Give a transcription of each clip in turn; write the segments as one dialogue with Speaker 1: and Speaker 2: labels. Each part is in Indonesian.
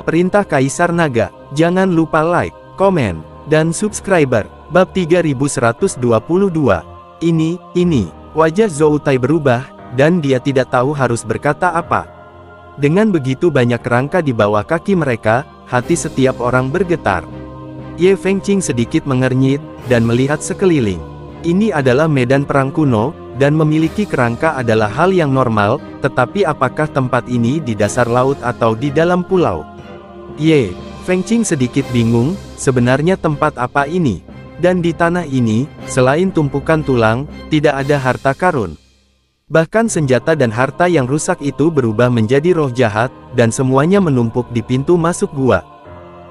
Speaker 1: Perintah Kaisar Naga. Jangan lupa like, komen, dan subscriber. Bab 3122. Ini. Wajah Zhou Tai berubah, dan dia tidak tahu harus berkata apa. Dengan begitu banyak kerangka di bawah kaki mereka, hati setiap orang bergetar. Ye Fengqing sedikit mengernyit, dan melihat sekeliling. Ini adalah medan perang kuno, dan memiliki kerangka adalah hal yang normal, tetapi apakah tempat ini di dasar laut atau di dalam pulau? Ye Fengqing sedikit bingung, sebenarnya tempat apa ini? Dan di tanah ini, selain tumpukan tulang, tidak ada harta karun. Bahkan senjata dan harta yang rusak itu berubah menjadi roh jahat, dan semuanya menumpuk di pintu masuk gua.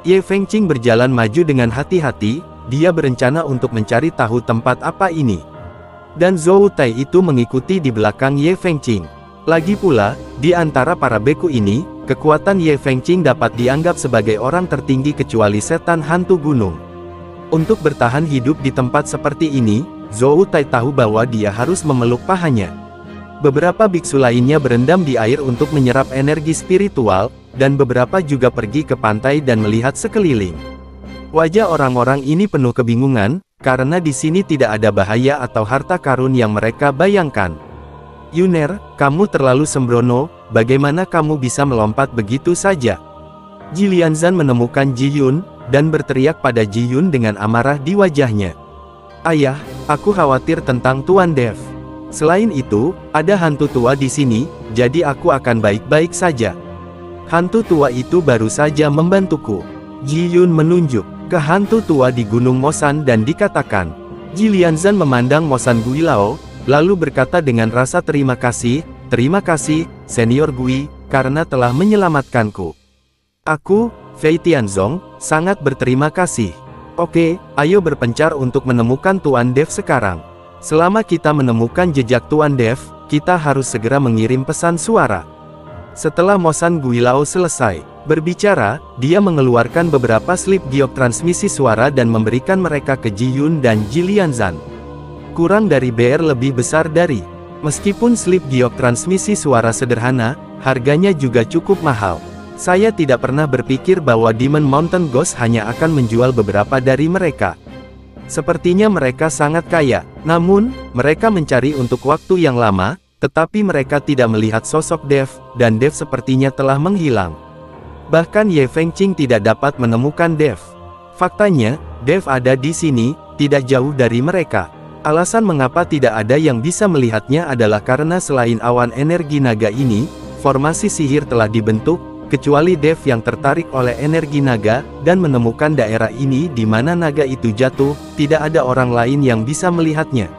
Speaker 1: Ye Fengqing berjalan maju dengan hati-hati, dia berencana untuk mencari tahu tempat apa ini. Dan Zhou Tai itu mengikuti di belakang Ye Fengqing. Lagi pula, di antara para beku ini, kekuatan Ye Fengqing dapat dianggap sebagai orang tertinggi kecuali setan hantu gunung. Untuk bertahan hidup di tempat seperti ini, Zhou Tai tahu bahwa dia harus memeluk pahanya. Beberapa biksu lainnya berendam di air untuk menyerap energi spiritual, dan beberapa juga pergi ke pantai dan melihat sekeliling. Wajah orang-orang ini penuh kebingungan, karena di sini tidak ada bahaya atau harta karun yang mereka bayangkan. Yuner, kamu terlalu sembrono, bagaimana kamu bisa melompat begitu saja? Ji Lianzan menemukan Ji Yun, dan berteriak pada Ji Yun dengan amarah di wajahnya. Ayah, aku khawatir tentang Tuan Dev. Selain itu, ada hantu tua di sini, jadi aku akan baik-baik saja. Hantu tua itu baru saja membantuku. Ji Yun menunjuk ke hantu tua di Gunung Mosan dan dikatakan. Ji Lianzan memandang Mosan Guilao, lalu berkata dengan rasa terima kasih, Senior Gui, karena telah menyelamatkanku. Aku, Fei Tianzong, sangat berterima kasih. Oke, ayo berpencar untuk menemukan Tuan Dev sekarang. Selama kita menemukan jejak Tuan Dev, kita harus segera mengirim pesan suara. Setelah Mosan Guilao selesai berbicara, dia mengeluarkan beberapa slip giok transmisi suara dan memberikan mereka ke Ji Yun dan Ji Lianzan. Kurang dari BR lebih besar dari. Meskipun slip giok transmisi suara sederhana, harganya juga cukup mahal. Saya tidak pernah berpikir bahwa Demon Mountain Ghost hanya akan menjual beberapa dari mereka. Sepertinya mereka sangat kaya, namun, mereka mencari untuk waktu yang lama, tetapi mereka tidak melihat sosok Dev, dan Dev sepertinya telah menghilang. Bahkan Ye Fengqing tidak dapat menemukan Dev. Faktanya, Dev ada di sini, tidak jauh dari mereka. Alasan mengapa tidak ada yang bisa melihatnya adalah karena selain awan energi naga ini, formasi sihir telah dibentuk, kecuali Dev yang tertarik oleh energi naga, dan menemukan daerah ini di mana naga itu jatuh, tidak ada orang lain yang bisa melihatnya.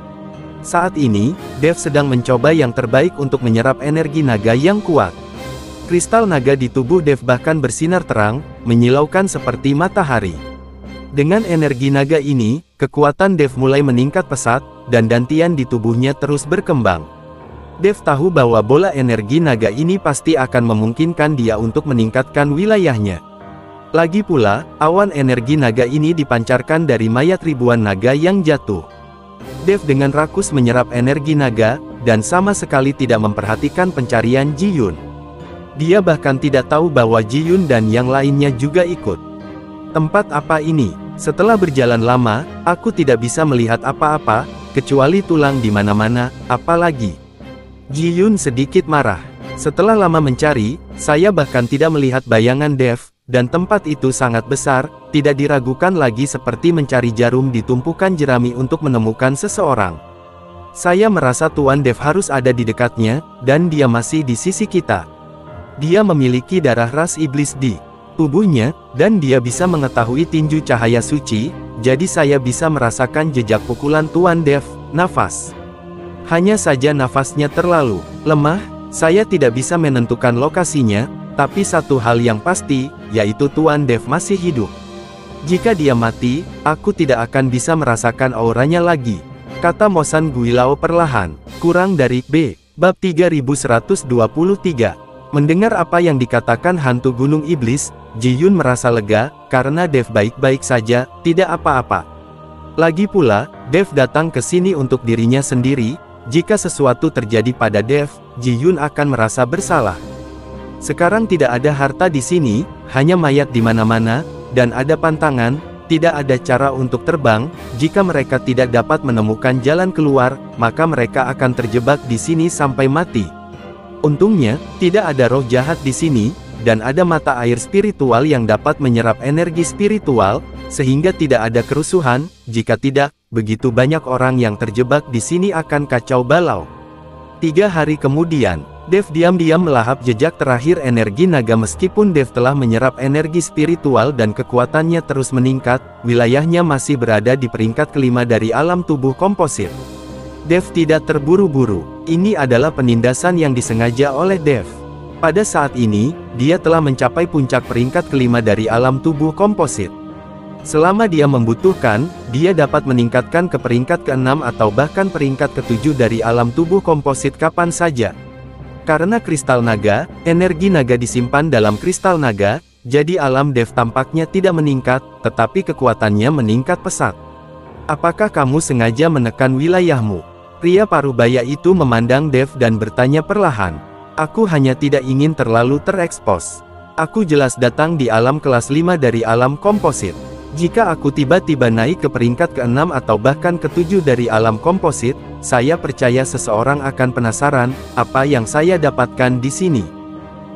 Speaker 1: Saat ini, Dev sedang mencoba yang terbaik untuk menyerap energi naga yang kuat. Kristal naga di tubuh Dev bahkan bersinar terang, menyilaukan seperti matahari. Dengan energi naga ini, kekuatan Dev mulai meningkat pesat, dan dantian di tubuhnya terus berkembang. Dev tahu bahwa bola energi naga ini pasti akan memungkinkan dia untuk meningkatkan wilayahnya. Lagi pula, awan energi naga ini dipancarkan dari mayat ribuan naga yang jatuh. Dev dengan rakus menyerap energi naga, dan sama sekali tidak memperhatikan pencarian Ji Yun. Dia bahkan tidak tahu bahwa Ji Yun dan yang lainnya juga ikut. Tempat apa ini? Setelah berjalan lama, aku tidak bisa melihat apa-apa, kecuali tulang di mana-mana, apalagi. Ji Yun sedikit marah. Setelah lama mencari, saya bahkan tidak melihat bayangan Dev, dan tempat itu sangat besar, tidak diragukan lagi seperti mencari jarum di tumpukan jerami untuk menemukan seseorang. Saya merasa Tuan Dev harus ada di dekatnya, dan dia masih di sisi kita. Dia memiliki darah ras iblis di tubuhnya, dan dia bisa mengetahui tinju cahaya suci, jadi saya bisa merasakan jejak pukulan Tuan Dev, nafas. Hanya saja nafasnya terlalu lemah, saya tidak bisa menentukan lokasinya, tapi satu hal yang pasti, yaitu Tuan Dev masih hidup. Jika dia mati, aku tidak akan bisa merasakan auranya lagi, kata Mosan Guilao perlahan. Kurang dari B. Bab 3123. Mendengar apa yang dikatakan hantu gunung iblis, Ji Yun merasa lega, karena Dev baik-baik saja, tidak apa-apa. Lagi pula, Dev datang ke sini untuk dirinya sendiri. Jika sesuatu terjadi pada Dev, Ji Yun akan merasa bersalah. Sekarang tidak ada harta di sini, hanya mayat di mana-mana, dan ada pantangan, tidak ada cara untuk terbang. Jika mereka tidak dapat menemukan jalan keluar, maka mereka akan terjebak di sini sampai mati. Untungnya, tidak ada roh jahat di sini, dan ada mata air spiritual yang dapat menyerap energi spiritual, sehingga tidak ada kerusuhan. Jika tidak, begitu banyak orang yang terjebak di sini akan kacau balau. 3 hari kemudian, Dev diam-diam melahap jejak terakhir energi naga. Meskipun Dev telah menyerap energi spiritual dan kekuatannya terus meningkat, wilayahnya masih berada di peringkat kelima dari alam tubuh komposit. Dev tidak terburu-buru. Ini adalah penindasan yang disengaja oleh Dev. Pada saat ini, dia telah mencapai puncak peringkat kelima dari alam tubuh komposit. Selama dia membutuhkan, dia dapat meningkatkan ke peringkat ke-6 atau bahkan peringkat ke-7 dari alam tubuh komposit kapan saja. Karena kristal naga, energi naga disimpan dalam kristal naga, jadi alam Dev tampaknya tidak meningkat, tetapi kekuatannya meningkat pesat. Apakah kamu sengaja menekan wilayahmu? Pria parubaya itu memandang Dev dan bertanya perlahan. Aku hanya tidak ingin terlalu terekspos. Aku jelas datang di alam kelas 5 dari alam komposit. Jika aku tiba-tiba naik ke peringkat ke-6 atau bahkan ke-7 dari alam komposit, saya percaya seseorang akan penasaran, apa yang saya dapatkan di sini.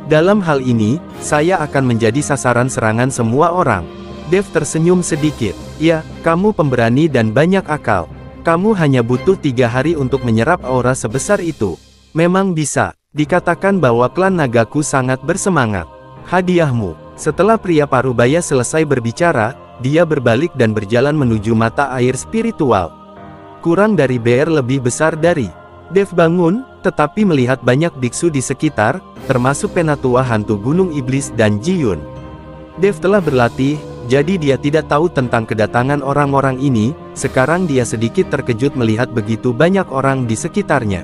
Speaker 1: Dalam hal ini, saya akan menjadi sasaran serangan semua orang. Dev tersenyum sedikit. Ya, kamu pemberani dan banyak akal. Kamu hanya butuh 3 hari untuk menyerap aura sebesar itu. Memang bisa, dikatakan bahwa klan nagaku sangat bersemangat. Hadiahmu. Setelah pria parubaya selesai berbicara, dia berbalik dan berjalan menuju mata air spiritual. Kurang dari BR lebih besar dari. Dev bangun, tetapi melihat banyak biksu di sekitar, termasuk penatua hantu gunung iblis dan Ji-yun. Dev telah berlatih, jadi dia tidak tahu tentang kedatangan orang-orang ini. Sekarang dia sedikit terkejut melihat begitu banyak orang di sekitarnya.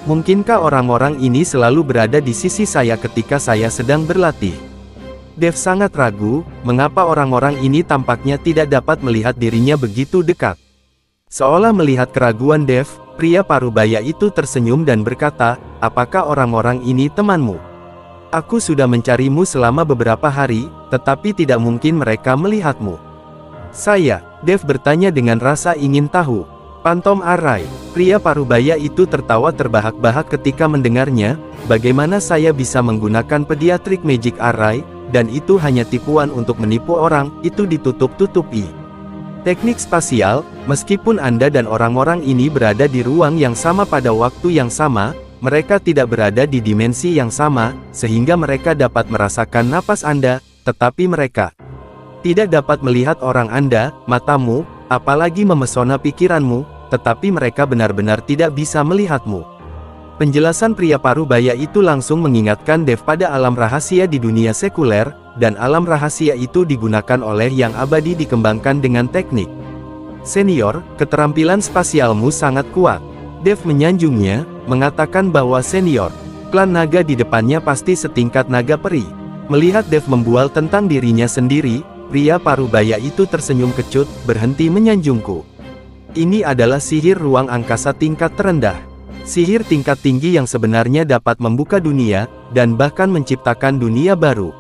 Speaker 1: Mungkinkah orang-orang ini selalu berada di sisi saya ketika saya sedang berlatih? Dev sangat ragu, mengapa orang-orang ini tampaknya tidak dapat melihat dirinya begitu dekat. Seolah melihat keraguan Dev, pria parubaya itu tersenyum dan berkata, apakah orang-orang ini temanmu? Aku sudah mencarimu selama beberapa hari, tetapi tidak mungkin mereka melihatmu. Saya, Dev bertanya dengan rasa ingin tahu. Phantom Array. Pria parubaya itu tertawa terbahak-bahak ketika mendengarnya. Bagaimana saya bisa menggunakan Pediatric Magic Array, dan itu hanya tipuan untuk menipu orang, itu ditutup-tutupi. Teknik spasial, meskipun Anda dan orang-orang ini berada di ruang yang sama pada waktu yang sama, mereka tidak berada di dimensi yang sama, sehingga mereka dapat merasakan napas Anda, tetapi mereka tidak dapat melihat orang Anda, matamu, apalagi memesona pikiranmu, tetapi mereka benar-benar tidak bisa melihatmu. Penjelasan pria parubaya itu langsung mengingatkan Dev pada alam rahasia di dunia sekuler, dan alam rahasia itu digunakan oleh yang abadi dikembangkan dengan teknik. Senior, keterampilan spasialmu sangat kuat. Dev menyanjungnya, mengatakan bahwa senior, klan naga di depannya pasti setingkat naga peri. Melihat Dev membual tentang dirinya sendiri, pria parubaya itu tersenyum kecut, berhenti menyanjungku. Ini adalah sihir ruang angkasa tingkat terendah. Sihir tingkat tinggi yang sebenarnya dapat membuka dunia, dan bahkan menciptakan dunia baru.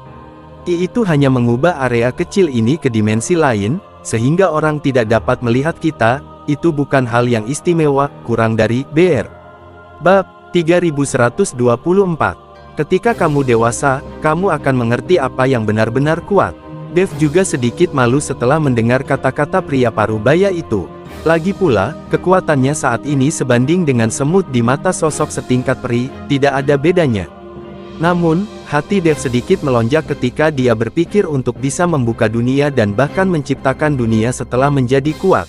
Speaker 1: Itu hanya mengubah area kecil ini ke dimensi lain, sehingga orang tidak dapat melihat kita. Itu bukan hal yang istimewa, kurang dari BR. Bab 3124. Ketika kamu dewasa, kamu akan mengerti apa yang benar-benar kuat. Dev juga sedikit malu setelah mendengar kata-kata pria parubaya itu. Lagi pula, kekuatannya saat ini sebanding dengan semut di mata sosok setingkat peri, tidak ada bedanya. Namun, hati Dev sedikit melonjak ketika dia berpikir untuk bisa membuka dunia dan bahkan menciptakan dunia setelah menjadi kuat.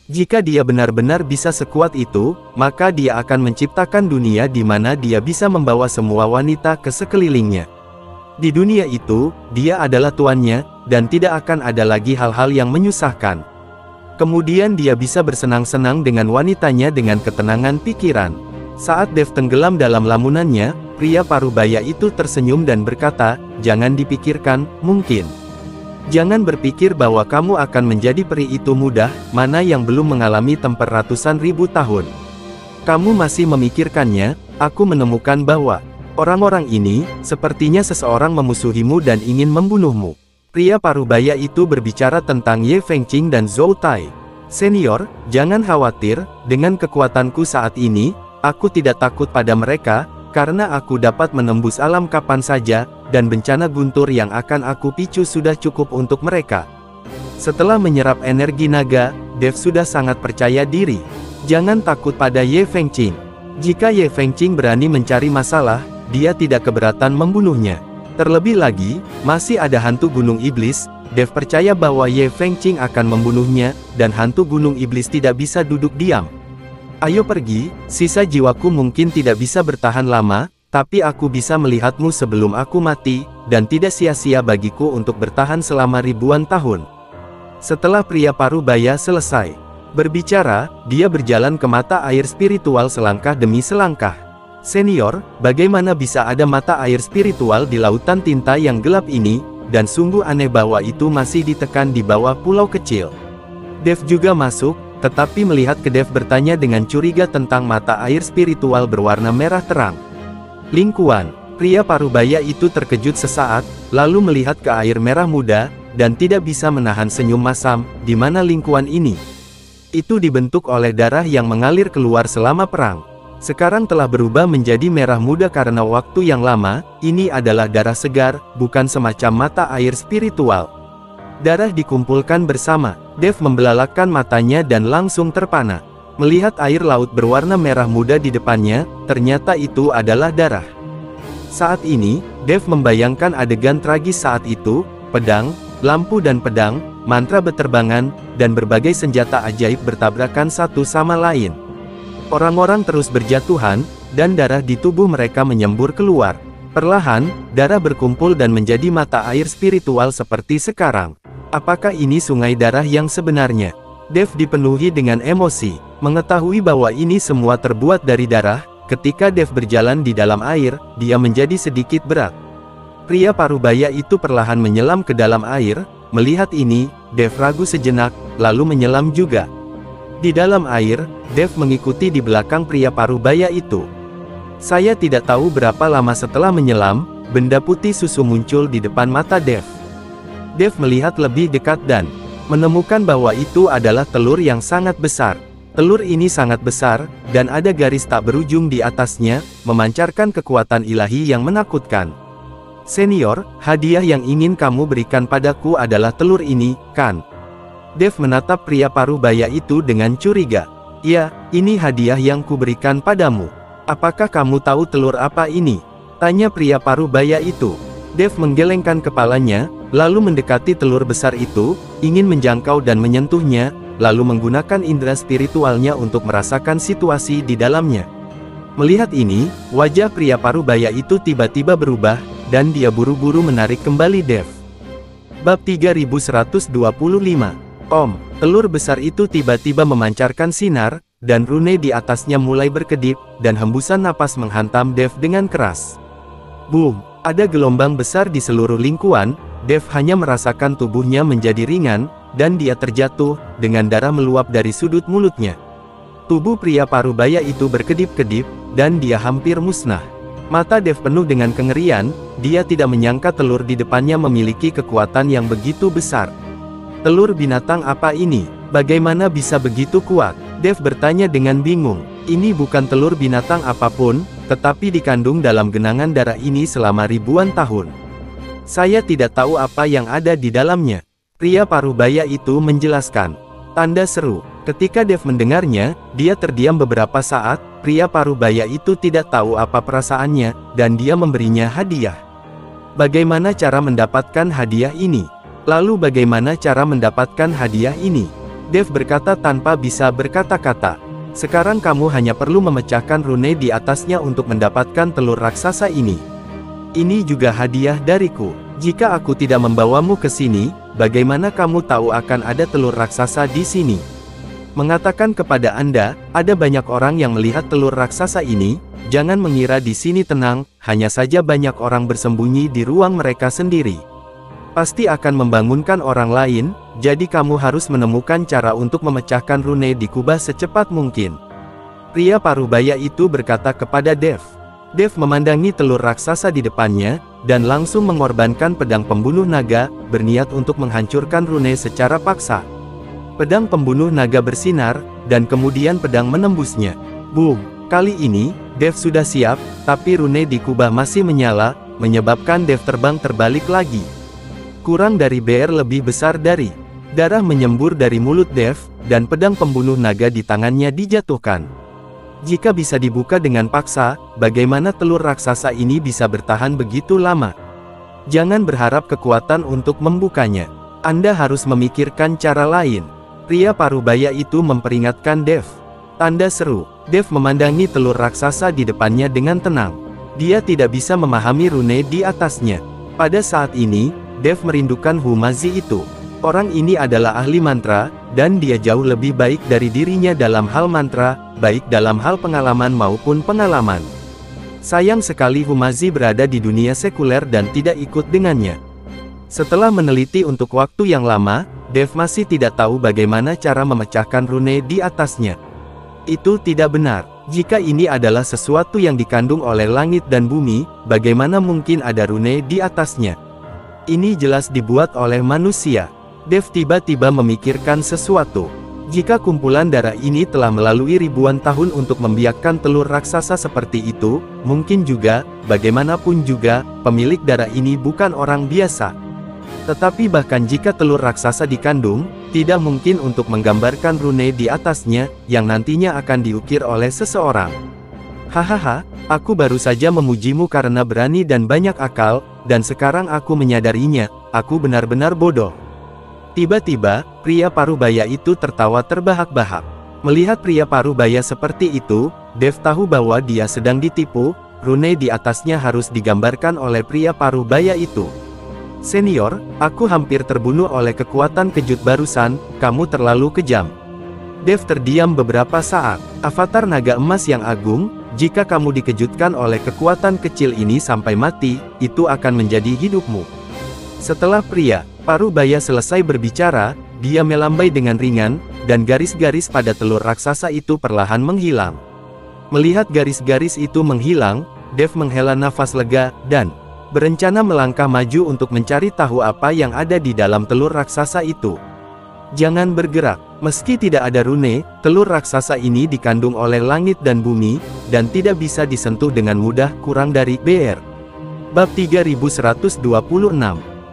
Speaker 1: Jika dia benar-benar bisa sekuat itu, maka dia akan menciptakan dunia di mana dia bisa membawa semua wanita ke sekelilingnya. Di dunia itu, dia adalah tuannya, dan tidak akan ada lagi hal-hal yang menyusahkan. Kemudian dia bisa bersenang-senang dengan wanitanya dengan ketenangan pikiran. Saat Dev tenggelam dalam lamunannya, pria parubaya itu tersenyum dan berkata, jangan dipikirkan, mungkin. Jangan berpikir bahwa kamu akan menjadi peri itu mudah, mana yang belum mengalami temper ratusan ribu tahun. Kamu masih memikirkannya, aku menemukan bahwa Orang-orang ini, sepertinya seseorang memusuhimu dan ingin membunuhmu. Pria parubaya itu berbicara tentang Ye Fengqing dan Zhou Tai. Senior, jangan khawatir, dengan kekuatanku saat ini, aku tidak takut pada mereka, karena aku dapat menembus alam kapan saja, dan bencana guntur yang akan aku picu sudah cukup untuk mereka. Setelah menyerap energi naga, Dev sudah sangat percaya diri. Jangan takut pada Ye Fengqing. Jika Ye Fengqing berani mencari masalah, dia tidak keberatan membunuhnya. Terlebih lagi, masih ada hantu gunung iblis. Dev percaya bahwa Ye Fengqing akan membunuhnya, dan hantu gunung iblis tidak bisa duduk diam. Ayo pergi, sisa jiwaku mungkin tidak bisa bertahan lama, tapi aku bisa melihatmu sebelum aku mati, dan tidak sia-sia bagiku untuk bertahan selama ribuan tahun. Setelah pria parubaya selesai berbicara, dia berjalan ke mata air spiritual selangkah demi selangkah. Senior, bagaimana bisa ada mata air spiritual di lautan tinta yang gelap ini, dan sungguh aneh bahwa itu masih ditekan di bawah pulau kecil. Dev juga masuk, tetapi melihat ke Dev bertanya dengan curiga tentang mata air spiritual berwarna merah terang. Lingkuan, pria parubaya itu terkejut sesaat, lalu melihat ke air merah muda, dan tidak bisa menahan senyum masam. Di mana lingkuan ini? Itu dibentuk oleh darah yang mengalir keluar selama perang. Sekarang telah berubah menjadi merah muda karena waktu yang lama. Ini adalah darah segar, bukan semacam mata air spiritual. Darah dikumpulkan bersama. Dev membelalakkan matanya dan langsung terpana. Melihat air laut berwarna merah muda di depannya, ternyata itu adalah darah. Saat ini, Dev membayangkan adegan tragis saat itu. Pedang, lampu dan pedang, mantra beterbangan, dan berbagai senjata ajaib bertabrakan satu sama lain. Orang-orang terus berjatuhan, dan darah di tubuh mereka menyembur keluar. Perlahan, darah berkumpul dan menjadi mata air spiritual seperti sekarang. Apakah ini sungai darah yang sebenarnya? Dev dipenuhi dengan emosi, mengetahui bahwa ini semua terbuat dari darah. Ketika Dev berjalan di dalam air, dia menjadi sedikit berat. Pria parubaya itu perlahan menyelam ke dalam air. Melihat ini, Dev ragu sejenak, lalu menyelam juga. Di dalam air, Dev mengikuti di belakang pria parubaya itu. Saya tidak tahu berapa lama setelah menyelam, benda putih susu muncul di depan mata Dev. Dev melihat lebih dekat dan menemukan bahwa itu adalah telur yang sangat besar. Telur ini sangat besar, dan ada garis tak berujung di atasnya, memancarkan kekuatan ilahi yang menakutkan. Senior, hadiah yang ingin kamu berikan padaku adalah telur ini, kan? Dev menatap pria parubaya itu dengan curiga. Ya, ini hadiah yang kuberikan padamu. Apakah kamu tahu telur apa ini? Tanya pria parubaya itu. Dev menggelengkan kepalanya, lalu mendekati telur besar itu, ingin menjangkau dan menyentuhnya, lalu menggunakan indera spiritualnya untuk merasakan situasi di dalamnya. Melihat ini, wajah pria parubaya itu tiba-tiba berubah, dan dia buru-buru menarik kembali Dev. Bab 3125. Telur besar itu tiba-tiba memancarkan sinar, dan rune di atasnya mulai berkedip, dan hembusan napas menghantam Dev dengan keras. Boom! Ada gelombang besar di seluruh lingkuan. Dev hanya merasakan tubuhnya menjadi ringan, dan dia terjatuh, dengan darah meluap dari sudut mulutnya. Tubuh pria parubaya itu berkedip-kedip, dan dia hampir musnah. Mata Dev penuh dengan kengerian, dia tidak menyangka telur di depannya memiliki kekuatan yang begitu besar. Telur binatang apa ini? Bagaimana bisa begitu kuat? Dev bertanya dengan bingung. Ini bukan telur binatang apapun, tetapi dikandung dalam genangan darah ini selama ribuan tahun. Saya tidak tahu apa yang ada di dalamnya. Pria parubaya itu menjelaskan. Tanda seru. Ketika Dev mendengarnya, dia terdiam beberapa saat. Pria parubaya itu tidak tahu apa perasaannya, dan dia memberinya hadiah. Bagaimana cara mendapatkan hadiah ini? Lalu bagaimana cara mendapatkan hadiah ini? Dev berkata tanpa bisa berkata-kata. Sekarang kamu hanya perlu memecahkan rune di atasnya untuk mendapatkan telur raksasa ini. Ini juga hadiah dariku. Jika aku tidak membawamu ke sini, bagaimana kamu tahu akan ada telur raksasa di sini? Mengatakan kepada Anda, ada banyak orang yang melihat telur raksasa ini. Jangan mengira di sini tenang, hanya saja banyak orang bersembunyi di ruang mereka sendiri. Pasti akan membangunkan orang lain, jadi kamu harus menemukan cara untuk memecahkan rune di kubah secepat mungkin. Pria parubaya itu berkata kepada Dev. Dev memandangi telur raksasa di depannya, dan langsung mengorbankan pedang pembunuh naga, berniat untuk menghancurkan rune secara paksa. Pedang pembunuh naga bersinar, dan kemudian pedang menembusnya. Boom! Kali ini, Dev sudah siap, tapi rune di kubah masih menyala, menyebabkan Dev terbang terbalik lagi. Kurang dari BR lebih besar dari. Darah menyembur dari mulut Dev, dan pedang pembunuh naga di tangannya dijatuhkan. Jika bisa dibuka dengan paksa, bagaimana telur raksasa ini bisa bertahan begitu lama? Jangan berharap kekuatan untuk membukanya. Anda harus memikirkan cara lain. Pria parubaya itu memperingatkan Dev. Tanda seru. Dev memandangi telur raksasa di depannya dengan tenang. Dia tidak bisa memahami rune di atasnya. Pada saat ini, Dev merindukan Humazi itu. Orang ini adalah ahli mantra, dan dia jauh lebih baik dari dirinya dalam hal mantra, baik dalam hal pengalaman maupun pengalaman. Sayang sekali Humazi berada di dunia sekuler dan tidak ikut dengannya. Setelah meneliti untuk waktu yang lama, Dev masih tidak tahu bagaimana cara memecahkan rune di atasnya. Itu tidak benar. Jika ini adalah sesuatu yang dikandung oleh langit dan bumi, bagaimana mungkin ada rune di atasnya? Ini jelas dibuat oleh manusia. Dev tiba-tiba memikirkan sesuatu. Jika kumpulan darah ini telah melalui ribuan tahun untuk membiakkan telur raksasa seperti itu, mungkin juga, bagaimanapun juga, pemilik darah ini bukan orang biasa. Tetapi bahkan jika telur raksasa dikandung, tidak mungkin untuk menggambarkan rune di atasnya, yang nantinya akan diukir oleh seseorang. Hahaha, aku baru saja memujimu karena berani dan banyak akal, dan sekarang aku menyadarinya, aku benar-benar bodoh. Tiba-tiba, pria parubaya itu tertawa terbahak-bahak. Melihat pria parubaya seperti itu, Dev tahu bahwa dia sedang ditipu, rune di atasnya harus digambarkan oleh pria parubaya itu. Senior, aku hampir terbunuh oleh kekuatan kejut barusan, kamu terlalu kejam. Dev terdiam beberapa saat. Avatar naga emas yang agung, jika kamu dikejutkan oleh kekuatan kecil ini sampai mati, itu akan menjadi hidupmu. Setelah pria parubaya selesai berbicara, dia melambai dengan ringan, dan garis-garis pada telur raksasa itu perlahan menghilang. Melihat garis-garis itu menghilang, Dev menghela nafas lega, dan berencana melangkah maju untuk mencari tahu apa yang ada di dalam telur raksasa itu. Jangan bergerak. Meski tidak ada rune, telur raksasa ini dikandung oleh langit dan bumi, dan tidak bisa disentuh dengan mudah kurang dari BR. Bab 3126.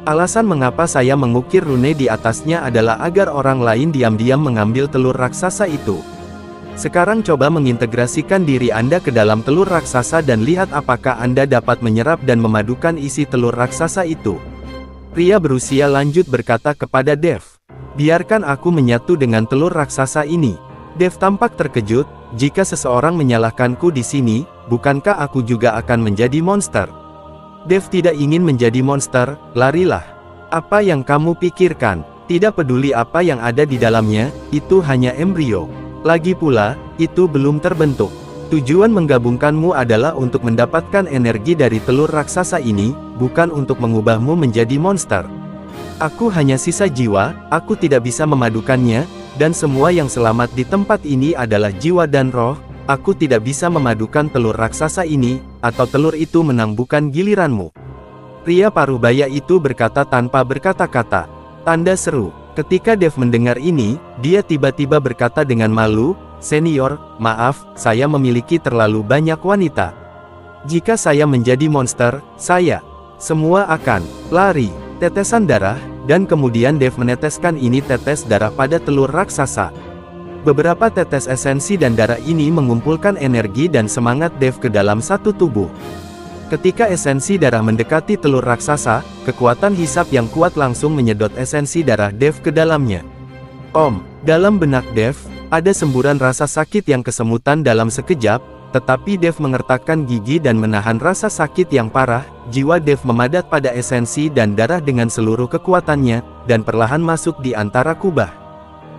Speaker 1: Alasan mengapa saya mengukir rune di atasnya adalah agar orang lain diam-diam mengambil telur raksasa itu. Sekarang coba mengintegrasikan diri Anda ke dalam telur raksasa dan lihat apakah Anda dapat menyerap dan memadukan isi telur raksasa itu. Pria berusia lanjut berkata kepada Dev. Biarkan aku menyatu dengan telur raksasa ini. Dev tampak terkejut, jika seseorang menyalahkanku di sini, bukankah aku juga akan menjadi monster? Dev tidak ingin menjadi monster, larilah. Apa yang kamu pikirkan? Tidak peduli apa yang ada di dalamnya, itu hanya embrio. Lagi pula, itu belum terbentuk. Tujuan menggabungkanmu adalah untuk mendapatkan energi dari telur raksasa ini, bukan untuk mengubahmu menjadi monster. Aku hanya sisa jiwa, aku tidak bisa memadukannya, dan semua yang selamat di tempat ini adalah jiwa dan roh. Aku tidak bisa memadukan telur raksasa ini, atau telur itu menang bukan giliranmu. Pria parubaya itu berkata tanpa berkata-kata. Tanda seru. Ketika Dev mendengar ini, dia tiba-tiba berkata dengan malu, Senior, maaf, saya memiliki terlalu banyak wanita. Jika saya menjadi monster, saya semua akan lari. Tetesan darah, dan kemudian Dev meneteskan ini tetes darah pada telur raksasa. Beberapa tetes esensi dan darah ini mengumpulkan energi dan semangat Dev ke dalam satu tubuh. Ketika esensi darah mendekati telur raksasa, kekuatan hisap yang kuat langsung menyedot esensi darah Dev ke dalamnya. Dalam benak Dev, ada semburan rasa sakit yang kesemutan dalam sekejap, tetapi Dev mengertakkan gigi dan menahan rasa sakit yang parah. Jiwa Dev memadat pada esensi dan darah dengan seluruh kekuatannya, dan perlahan masuk di antara kubah.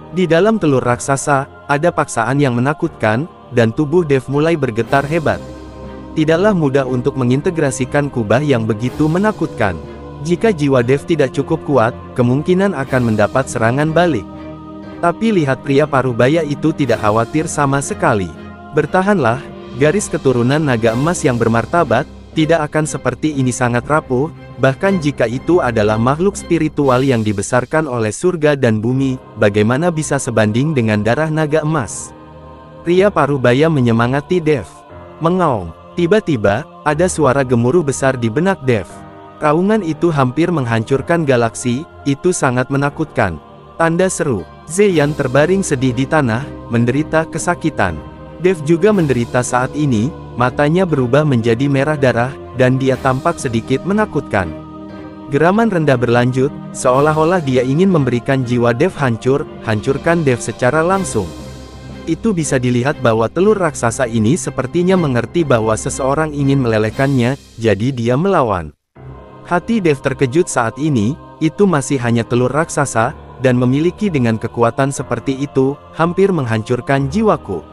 Speaker 1: Di dalam telur raksasa, ada paksaan yang menakutkan, dan tubuh Dev mulai bergetar hebat. Tidaklah mudah untuk mengintegrasikan kubah yang begitu menakutkan. Jika jiwa Dev tidak cukup kuat, kemungkinan akan mendapat serangan balik. Tapi lihat pria parubaya itu tidak khawatir sama sekali. Bertahanlah, Garis keturunan naga emas yang bermartabat, tidak akan seperti ini sangat rapuh, bahkan jika itu adalah makhluk spiritual yang dibesarkan oleh surga dan bumi, bagaimana bisa sebanding dengan darah naga emas? Pria Parubaya menyemangati Dev. Mengaum. Tiba-tiba, ada suara gemuruh besar di benak Dev. Raungan itu hampir menghancurkan galaksi, itu sangat menakutkan. Tanda seru. Zeyan terbaring sedih di tanah, menderita kesakitan. Dev juga menderita saat ini, matanya berubah menjadi merah darah, dan dia tampak sedikit menakutkan. Geraman rendah berlanjut, seolah-olah dia ingin memberikan jiwa Dev hancurkan Dev secara langsung. Itu bisa dilihat bahwa telur raksasa ini sepertinya mengerti bahwa seseorang ingin melelehkannya, jadi dia melawan. Hati Dev terkejut saat ini, itu masih hanya telur raksasa, dan memiliki dengan kekuatan seperti itu, hampir menghancurkan jiwaku.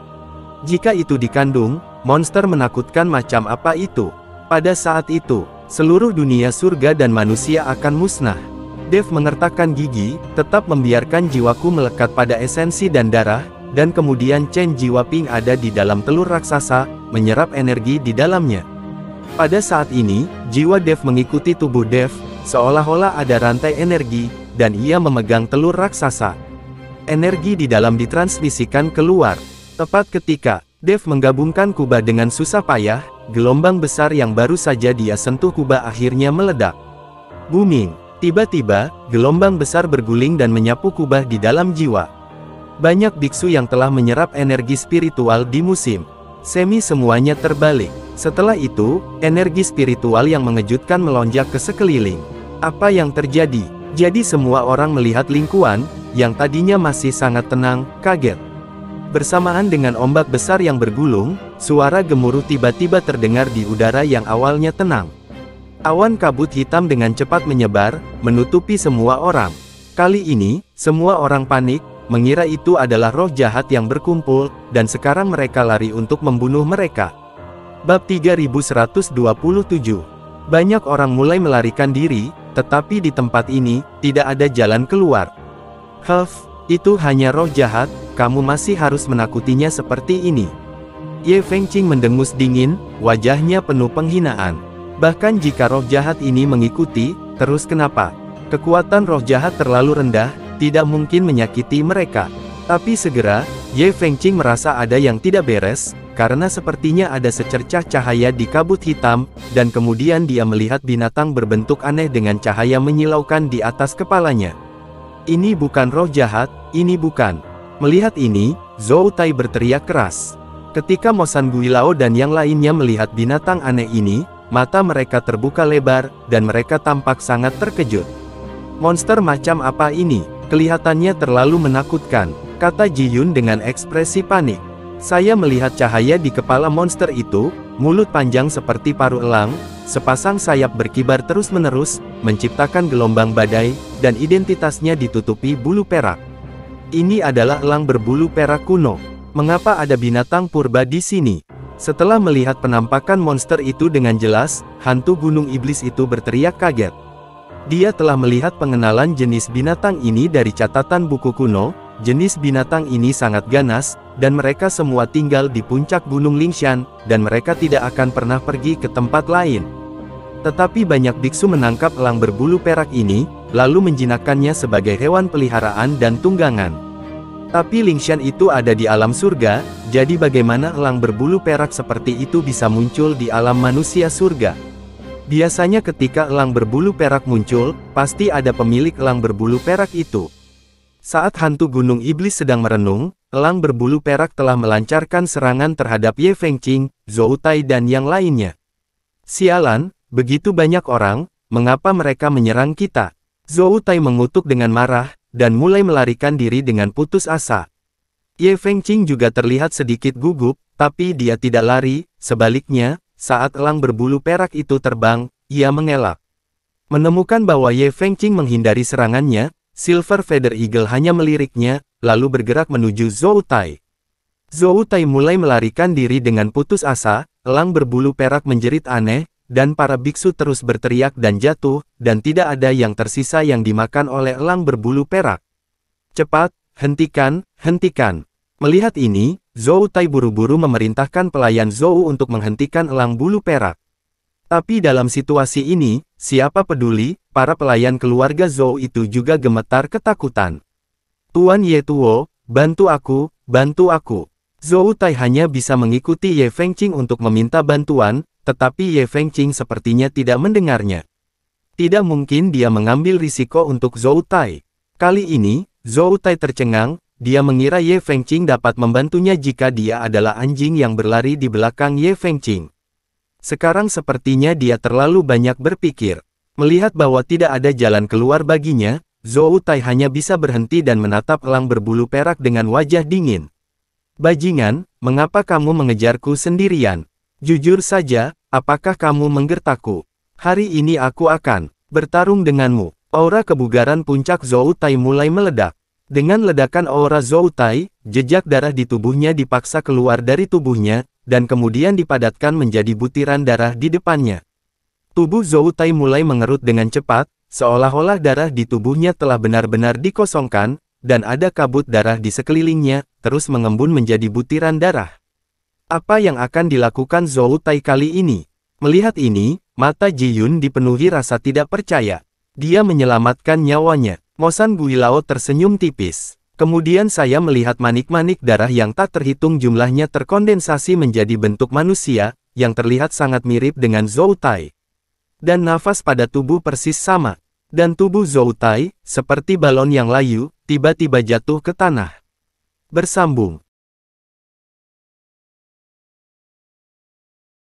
Speaker 1: Jika itu dikandung, monster menakutkan macam apa itu? Pada saat itu, seluruh dunia surga dan manusia akan musnah. Dev mengertakkan gigi, tetap membiarkan jiwaku melekat pada esensi dan darah, dan kemudian Chen Jiwa Ping ada di dalam telur raksasa, menyerap energi di dalamnya. Pada saat ini, jiwa Dev mengikuti tubuh Dev, seolah-olah ada rantai energi, dan ia memegang telur raksasa. Energi di dalam ditransmisikan keluar. Tepat ketika Dev menggabungkan kubah dengan susah payah, gelombang besar yang baru saja dia sentuh kubah akhirnya meledak. Booming. Tiba-tiba, gelombang besar berguling dan menyapu kubah di dalam jiwa. Banyak biksu yang telah menyerap energi spiritual di musim semi semuanya terbalik. Setelah itu, energi spiritual yang mengejutkan melonjak ke sekeliling. Apa yang terjadi? Jadi semua orang melihat Lingkuan, yang tadinya masih sangat tenang, kaget. Bersamaan dengan ombak besar yang bergulung, suara gemuruh tiba-tiba terdengar di udara yang awalnya tenang. Awan kabut hitam dengan cepat menyebar, menutupi semua orang. Kali ini, semua orang panik, mengira itu adalah roh jahat yang berkumpul, dan sekarang mereka lari untuk membunuh mereka. Bab 3127. Banyak orang mulai melarikan diri, tetapi di tempat ini, tidak ada jalan keluar. Itu hanya roh jahat, kamu masih harus menakutinya seperti ini. Ye Fengqing mendengus dingin, wajahnya penuh penghinaan. Bahkan jika roh jahat ini mengikuti, terus kenapa? Kekuatan roh jahat terlalu rendah, tidak mungkin menyakiti mereka. Tapi segera, Ye Fengqing merasa ada yang tidak beres, karena sepertinya ada secercah cahaya di kabut hitam, dan kemudian dia melihat binatang berbentuk aneh dengan cahaya menyilaukan di atas kepalanya. Ini bukan roh jahat, ini bukan. Melihat ini, Zhou Tai berteriak keras. Ketika Mo San Guilao dan yang lainnya melihat binatang aneh ini, mata mereka terbuka lebar, dan mereka tampak sangat terkejut. Monster macam apa ini? Kelihatannya terlalu menakutkan, kata Ji Yun dengan ekspresi panik. Saya melihat cahaya di kepala monster itu, mulut panjang seperti paruh elang, sepasang sayap berkibar terus-menerus, menciptakan gelombang badai, dan identitasnya ditutupi bulu perak. Ini adalah elang berbulu perak kuno. Mengapa ada binatang purba di sini? Setelah melihat penampakan monster itu dengan jelas, hantu gunung iblis itu berteriak kaget. Dia telah melihat pengenalan jenis binatang ini dari catatan buku kuno. Jenis binatang ini sangat ganas, dan mereka semua tinggal di puncak gunung Lingshan, dan mereka tidak akan pernah pergi ke tempat lain. Tetapi banyak biksu menangkap elang berbulu perak ini, lalu menjinakkannya sebagai hewan peliharaan dan tunggangan. Tapi Lingshan itu ada di alam surga, jadi bagaimana elang berbulu perak seperti itu bisa muncul di alam manusia surga? Biasanya ketika elang berbulu perak muncul, pasti ada pemilik elang berbulu perak itu. Saat hantu gunung iblis sedang merenung, elang berbulu perak telah melancarkan serangan terhadap Ye Fengqing, Zhou Tai dan yang lainnya. Sialan, begitu banyak orang, mengapa mereka menyerang kita? Zhou Tai mengutuk dengan marah, dan mulai melarikan diri dengan putus asa. Ye Fengqing juga terlihat sedikit gugup, tapi dia tidak lari, sebaliknya, saat elang berbulu perak itu terbang, ia mengelak. Menemukan bahwa Ye Fengqing menghindari serangannya, Silver Feather Eagle hanya meliriknya, lalu bergerak menuju Zhou Tai. Zhou Tai mulai melarikan diri dengan putus asa, elang berbulu perak menjerit aneh, dan para biksu terus berteriak dan jatuh, dan tidak ada yang tersisa yang dimakan oleh elang berbulu perak. Cepat, hentikan, hentikan. Melihat ini, Zhou Tai buru-buru memerintahkan pelayan Zhou untuk menghentikan elang bulu perak. Tapi dalam situasi ini, siapa peduli, para pelayan keluarga Zhou itu juga gemetar ketakutan. Tuan Ye Tuo, bantu aku, bantu aku. Zhou Tai hanya bisa mengikuti Ye Fengqing untuk meminta bantuan, tetapi Ye Fengqing sepertinya tidak mendengarnya. Tidak mungkin dia mengambil risiko untuk Zhou Tai. Kali ini, Zhou Tai tercengang, dia mengira Ye Fengqing dapat membantunya jika dia adalah anjing yang berlari di belakang Ye Fengqing. Sekarang sepertinya dia terlalu banyak berpikir. Melihat bahwa tidak ada jalan keluar baginya, Zhou Tai hanya bisa berhenti dan menatap elang berbulu perak dengan wajah dingin. Bajingan, mengapa kamu mengejarku sendirian? Jujur saja, apakah kamu menggertakku? Hari ini aku akan bertarung denganmu. Aura kebugaran puncak Zhou Tai mulai meledak. Dengan ledakan aura Zhou Tai, jejak darah di tubuhnya dipaksa keluar dari tubuhnya, dan kemudian dipadatkan menjadi butiran darah di depannya. Tubuh Zhou Tai mulai mengerut dengan cepat, seolah-olah darah di tubuhnya telah benar-benar dikosongkan, dan ada kabut darah di sekelilingnya, terus mengembun menjadi butiran darah. Apa yang akan dilakukan Zhou Tai kali ini? Melihat ini, mata Ji Yun dipenuhi rasa tidak percaya. Dia menyelamatkan nyawanya. Mosan Guilao tersenyum tipis. Kemudian saya melihat manik-manik darah yang tak terhitung jumlahnya terkondensasi menjadi bentuk manusia, yang terlihat sangat mirip dengan Zhou Tai. Dan nafas pada tubuh persis sama. Dan tubuh Zhou Tai, seperti balon yang layu, tiba-tiba jatuh ke tanah. Bersambung.